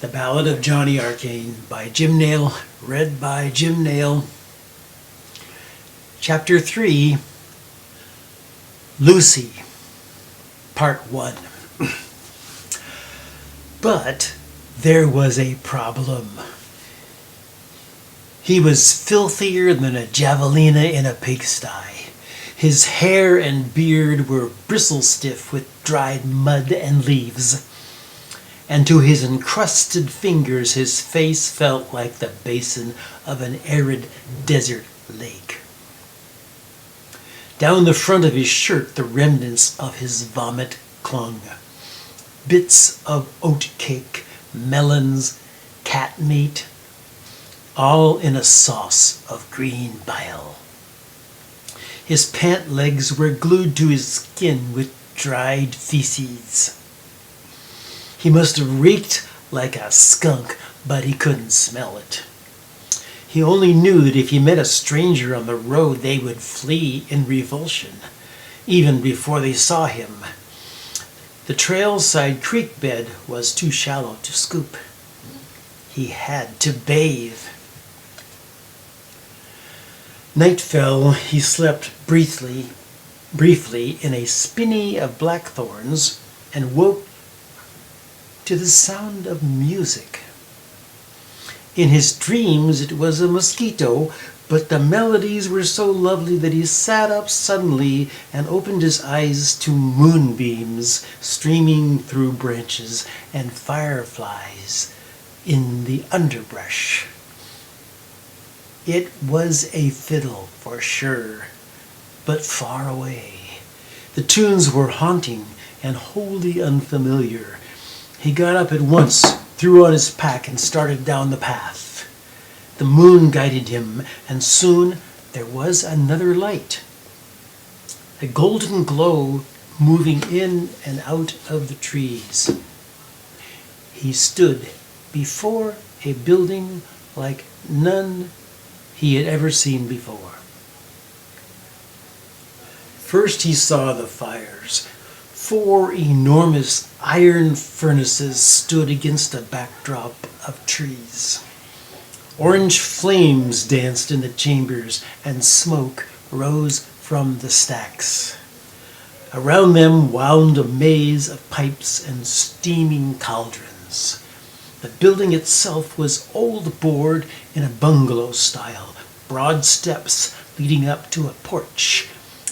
The Ballad of Johnny Arcane by Jim Nail, read by Jim Nail. Chapter 3, Lucy, Part 1. But there was a problem. He was filthier than a javelina in a pigsty. His hair and beard were bristle-stiff with dried mud and leaves, and to his encrusted fingers his face felt like the basin of an arid desert lake. Down the front of his shirt the remnants of his vomit clung. Bits of oat cake, melons, cat meat, all in a sauce of green bile. His pant legs were glued to his skin with dried feces. He must have reeked like a skunk, but he couldn't smell it. He only knew that if he met a stranger on the road, they would flee in revulsion, even before they saw him. The trail-side creek bed was too shallow to scoop. He had to bathe. Night fell. He slept briefly in a spinney of blackthorns and woke to the sound of music. In his dreams it was a mosquito, but the melodies were so lovely that he sat up suddenly and opened his eyes to moonbeams streaming through branches and fireflies in the underbrush. It was a fiddle for sure, but far away. The tunes were haunting and wholly unfamiliar. He got up at once, threw on his pack, and started down the path. The moon guided him, and soon there was another light. A golden glow moving in and out of the trees. He stood before a building like none he had ever seen before. First he saw the fires. 4 enormous iron furnaces stood against a backdrop of trees. Orange flames danced in the chambers, and smoke rose from the stacks. Around them wound a maze of pipes and steaming cauldrons. The building itself was old board in a bungalow style, broad steps leading up to a porch,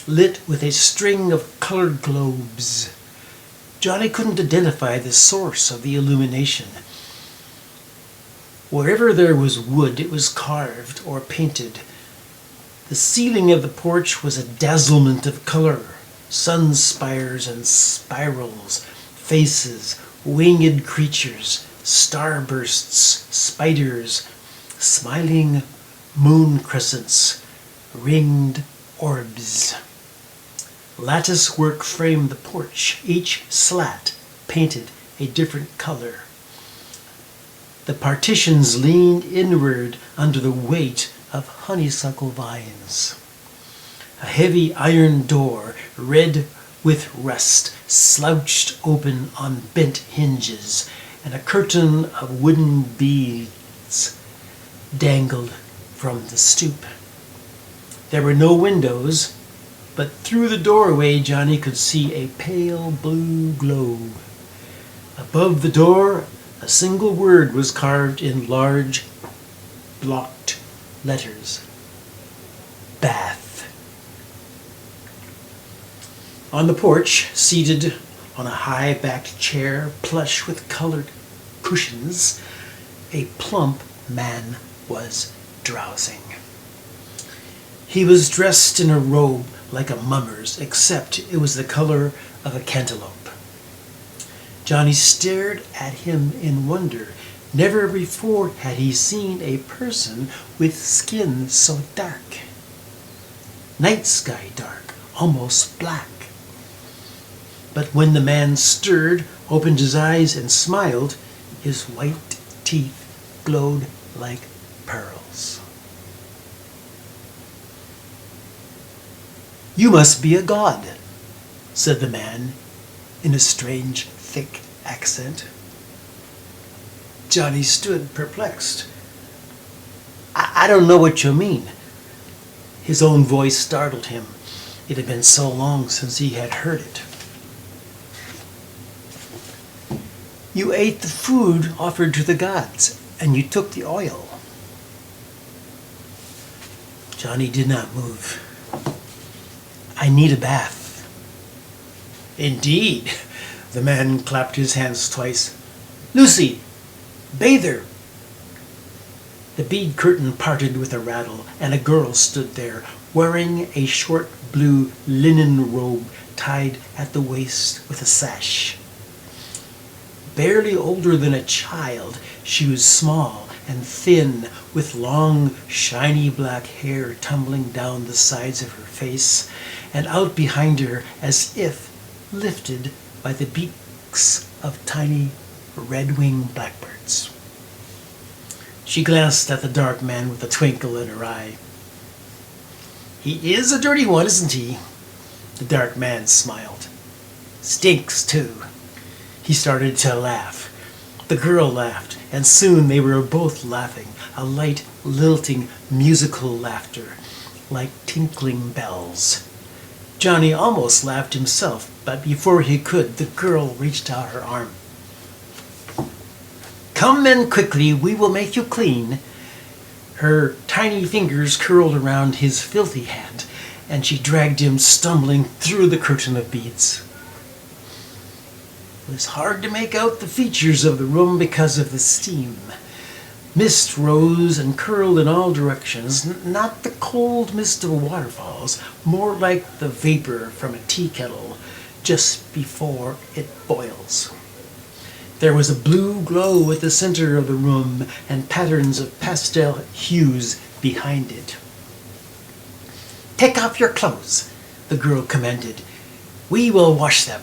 lit with a string of colored globes. Johnny couldn't identify the source of the illumination. Wherever there was wood, it was carved or painted. The ceiling of the porch was a dazzlement of color, sun spires and spirals, faces, winged creatures, starbursts, spiders, smiling moon crescents, ringed orbs. Lattice work framed the porch, each slat painted a different color. The partitions leaned inward under the weight of honeysuckle vines. A heavy iron door, red with rust, slouched open on bent hinges, and a curtain of wooden beads dangled from the stoop. There were no windows, but through the doorway Johnny could see a pale blue glow. Above the door, a single word was carved in large, blocked letters: bath. On the porch, seated on a high-backed chair, plush with colored cushions, a plump man was drowsing. He was dressed in a robe like a mummer's, except it was the color of a cantaloupe. Johnny stared at him in wonder. Never before had he seen a person with skin so dark. Night sky dark, almost black. But when the man stirred, opened his eyes, and smiled, his white teeth glowed like pearls. "You must be a god," said the man in a strange, thick accent. Johnny stood perplexed. I don't know what you mean. His own voice startled him. It had been so long since he had heard it. You ate the food offered to the gods, and you took the oil. Johnny did not move. I need a bath. Indeed. The man clapped his hands twice. Lucy, bathe her. The bead curtain parted with a rattle, and a girl stood there, wearing a short blue linen robe tied at the waist with a sash. Barely older than a child, she was small and thin, with long, shiny black hair tumbling down the sides of her face, and out behind her as if lifted by the beaks of tiny red-winged blackbirds. She glanced at the dark man with a twinkle in her eye. He is a dirty one, isn't he? The dark man smiled. Stinks, too. He started to laugh. The girl laughed, and soon they were both laughing, a light, lilting, musical laughter, like tinkling bells. Johnny almost laughed himself, but before he could, the girl reached out her arm. Come then quickly, we will make you clean. Her tiny fingers curled around his filthy hand, and she dragged him stumbling through the curtain of beads. It was hard to make out the features of the room because of the steam. Mist rose and curled in all directions, not the cold mist of waterfalls, more like the vapor from a tea kettle just before it boils. There was a blue glow at the center of the room and patterns of pastel hues behind it. Take off your clothes, the girl commanded. We will wash them.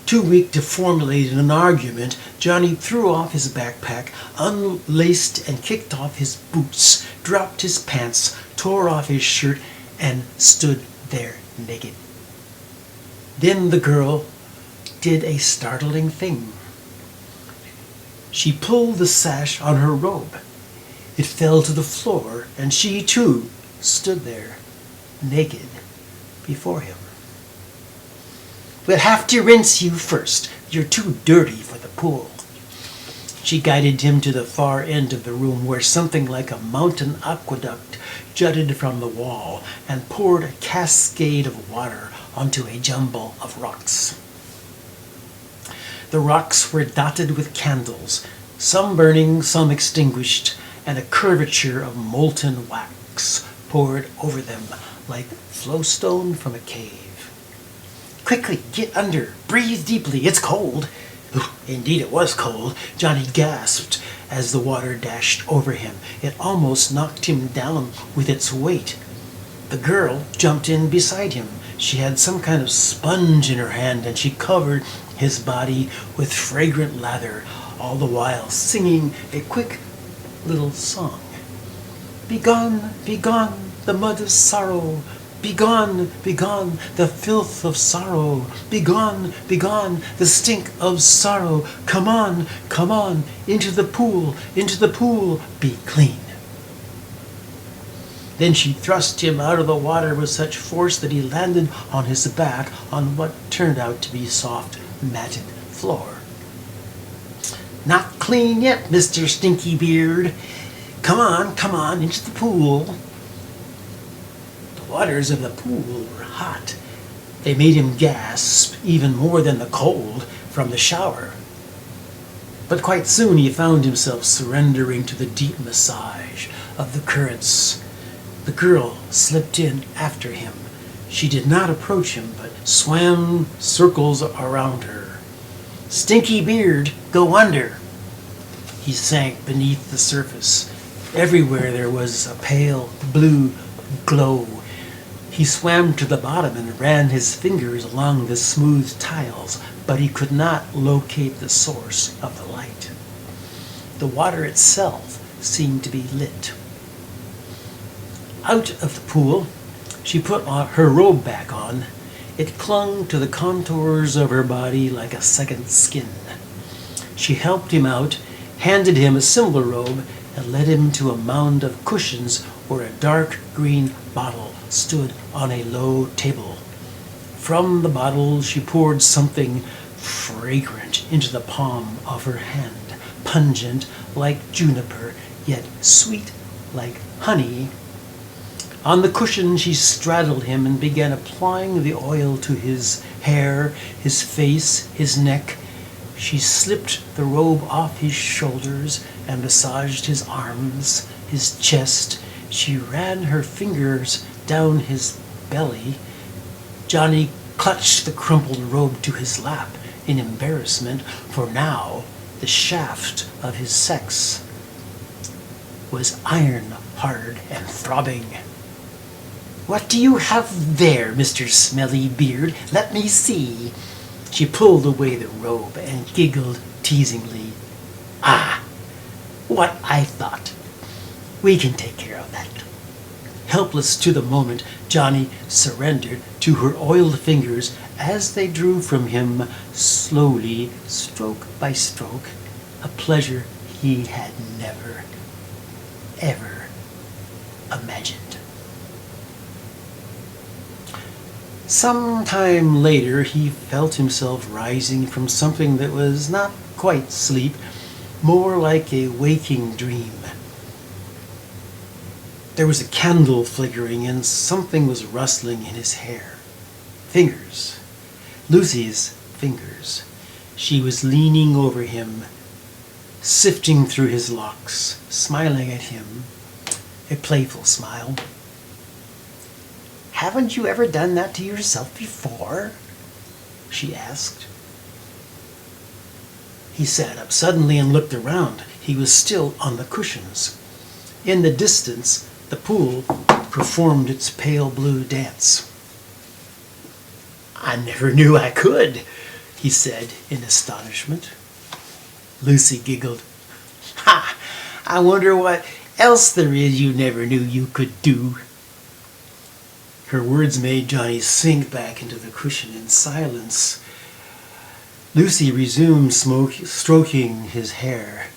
Too weak to formulate an argument, Johnny threw off his backpack, unlaced and kicked off his boots, dropped his pants, tore off his shirt, and stood there naked. Then the girl did a startling thing. She pulled the sash on her robe. It fell to the floor, and she too stood there, naked, before him. We'll have to rinse you first. You're too dirty for the pool. She guided him to the far end of the room where something like a mountain aqueduct jutted from the wall and poured a cascade of water onto a jumble of rocks. The rocks were dotted with candles, some burning, some extinguished, and a curvature of molten wax poured over them like flowstone from a cave. Quickly, get under. Breathe deeply. It's cold. Indeed, it was cold. Johnny gasped as the water dashed over him. It almost knocked him down with its weight. The girl jumped in beside him. She had some kind of sponge in her hand, and she covered his body with fragrant lather, all the while singing a quick little song. Begone, begone, the mud of sorrow. Begone, begone, the filth of sorrow. Begone, begone, the stink of sorrow. Come on, into the pool, be clean. Then she thrust him out of the water with such force that he landed on his back on what turned out to be soft, matted floor. Not clean yet, Mr. Stinky Beard. Come on, into the pool. The waters of the pool were hot. They made him gasp even more than the cold from the shower. But quite soon he found himself surrendering to the deep massage of the currents. The girl slipped in after him. She did not approach him, but swam circles around her. Stinky Beard, go under. He sank beneath the surface. Everywhere there was a pale blue glow. He swam to the bottom and ran his fingers along the smooth tiles, but he could not locate the source of the light. The water itself seemed to be lit. Out of the pool, she put her robe back on. It clung to the contours of her body like a second skin. She helped him out, handed him a similar robe, and led him to a mound of cushions where a dark green bottle stood on a low table. From the bottle she poured something fragrant into the palm of her hand, pungent like juniper, yet sweet like honey. On the cushion she straddled him and began applying the oil to his hair, his face, his neck. She slipped the robe off his shoulders and massaged his arms, his chest. She ran her fingers down his belly. Johnny clutched the crumpled robe to his lap in embarrassment, for now the shaft of his sex was iron hard and throbbing. "What do you have there, Mr. Smelly Beard? Let me see." She pulled away the robe and giggled teasingly. "Ah, what I thought. We can take care of that." Helpless to the moment, Johnny surrendered to her oiled fingers as they drew from him, slowly, stroke by stroke, a pleasure he had never, ever imagined. Some time later, he felt himself rising from something that was not quite sleep, more like a waking dream. There was a candle flickering and something was rustling in his hair. Fingers. Lucy's fingers. She was leaning over him, sifting through his locks, smiling at him, a playful smile. "Haven't you ever done that to yourself before?" she asked. He sat up suddenly and looked around. He was still on the cushions. In the distance, the pool performed its pale blue dance. "I never knew I could," he said in astonishment. Lucy giggled. "Ha! I wonder what else there is you never knew you could do." Her words made Johnny sink back into the cushion in silence. Lucy resumed stroking his hair.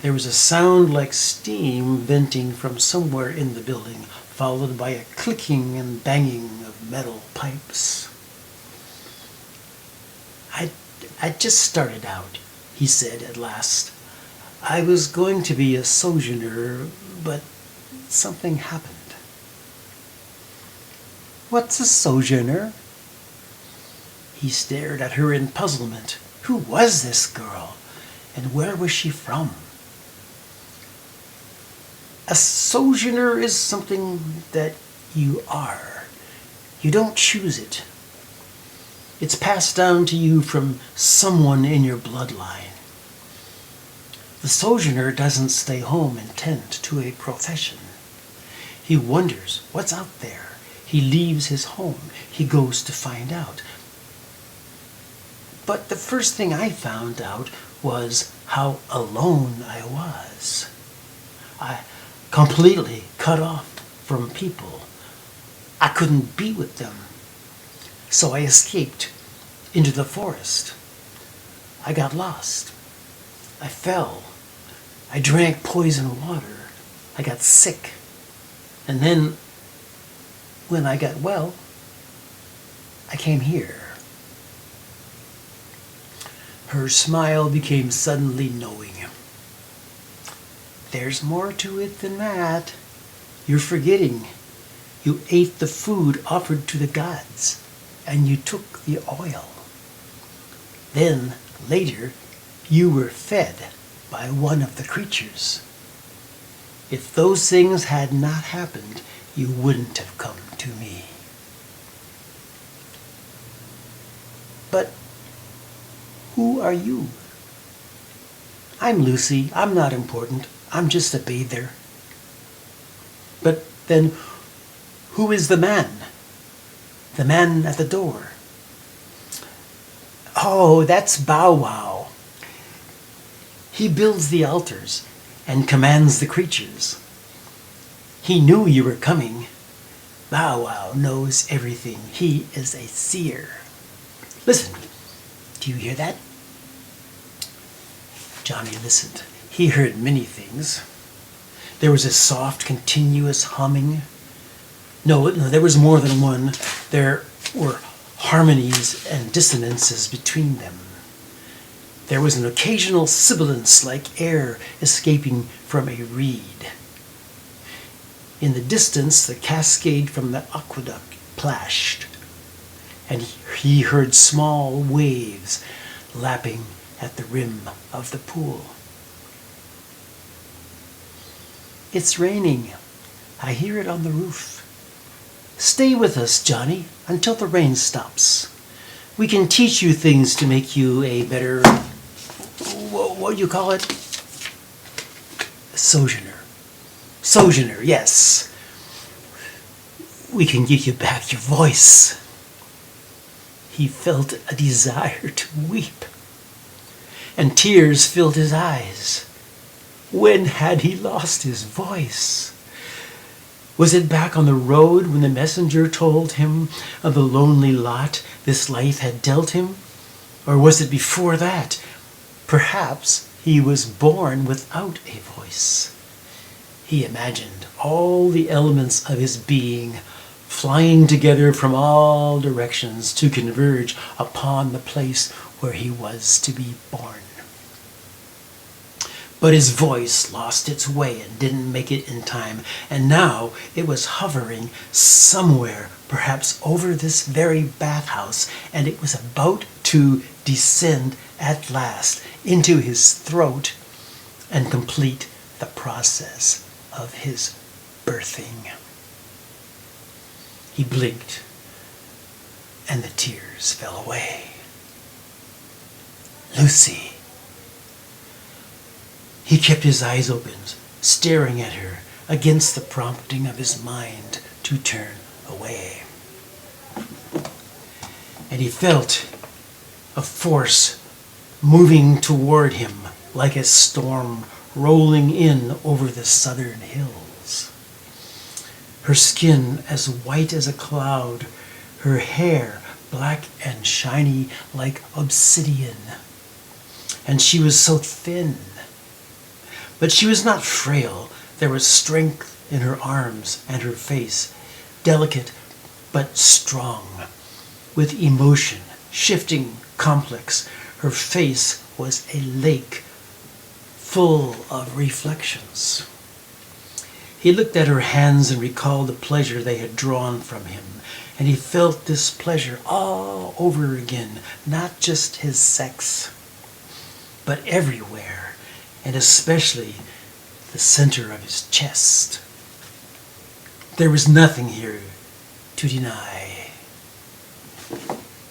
There was a sound like steam venting from somewhere in the building, followed by a clicking and banging of metal pipes. I just started out," he said at last. "I was going to be a sojourner, but something happened." "What's a sojourner?" He stared at her in puzzlement. Who was this girl, and where was she from? "A sojourner is something that you are. You don't choose it. It's passed down to you from someone in your bloodline. The sojourner doesn't stay home and tend to a profession. He wonders what's out there. He leaves his home. He goes to find out. But the first thing I found out was how alone I was. I completely cut off from people. I couldn't be with them. So I escaped into the forest. I got lost. I fell. I drank poison water. I got sick. And then, when I got well, I came here." Her smile became suddenly knowing. "There's more to it than that. You're forgetting. You ate the food offered to the gods, and you took the oil. Then, later, you were fed by one of the creatures. If those things had not happened, you wouldn't have come to me." "But who are you?" "I'm Lucy. I'm not important. I'm just a bather." "But then, who is the man? The man at the door?" "Oh, that's Bow Wow. He builds the altars and commands the creatures. He knew you were coming. Bow Wow knows everything. He is a seer. Listen, do you hear that?" Johnny listened. He heard many things. There was a soft, continuous humming. No, there was more than one. There were harmonies and dissonances between them. There was an occasional sibilance like air escaping from a reed. In the distance, the cascade from the aqueduct plashed, and he heard small waves lapping at the rim of the pool. It's raining. I hear it on the roof. Stay with us, Johnny, until the rain stops. We can teach you things to make you a better, what do you call it? Sojourner. Sojourner, yes. We can give you back your voice. He felt a desire to weep, and tears filled his eyes. When had he lost his voice? Was it back on the road when the messenger told him of the lonely lot this life had dealt him? Or was it before that? Perhaps he was born without a voice. He imagined all the elements of his being flying together from all directions to converge upon the place where he was to be born. But his voice lost its way and didn't make it in time, and now it was hovering somewhere, perhaps over this very bathhouse, and it was about to descend at last into his throat and complete the process of his birthing. He blinked, and the tears fell away. Lucy. He kept his eyes open, staring at her against the prompting of his mind to turn away. And he felt a force moving toward him like a storm rolling in over the southern hills. Her skin as white as a cloud, her hair black and shiny like obsidian. And she was so thin. But she was not frail. There was strength in her arms and her face, delicate but strong, with emotion, shifting, complex. Her face was a lake full of reflections. He looked at her hands and recalled the pleasure they had drawn from him, and he felt this pleasure all over again, not just his sex, but everywhere, and especially the center of his chest. There was nothing here to deny.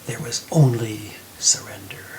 There was only surrender.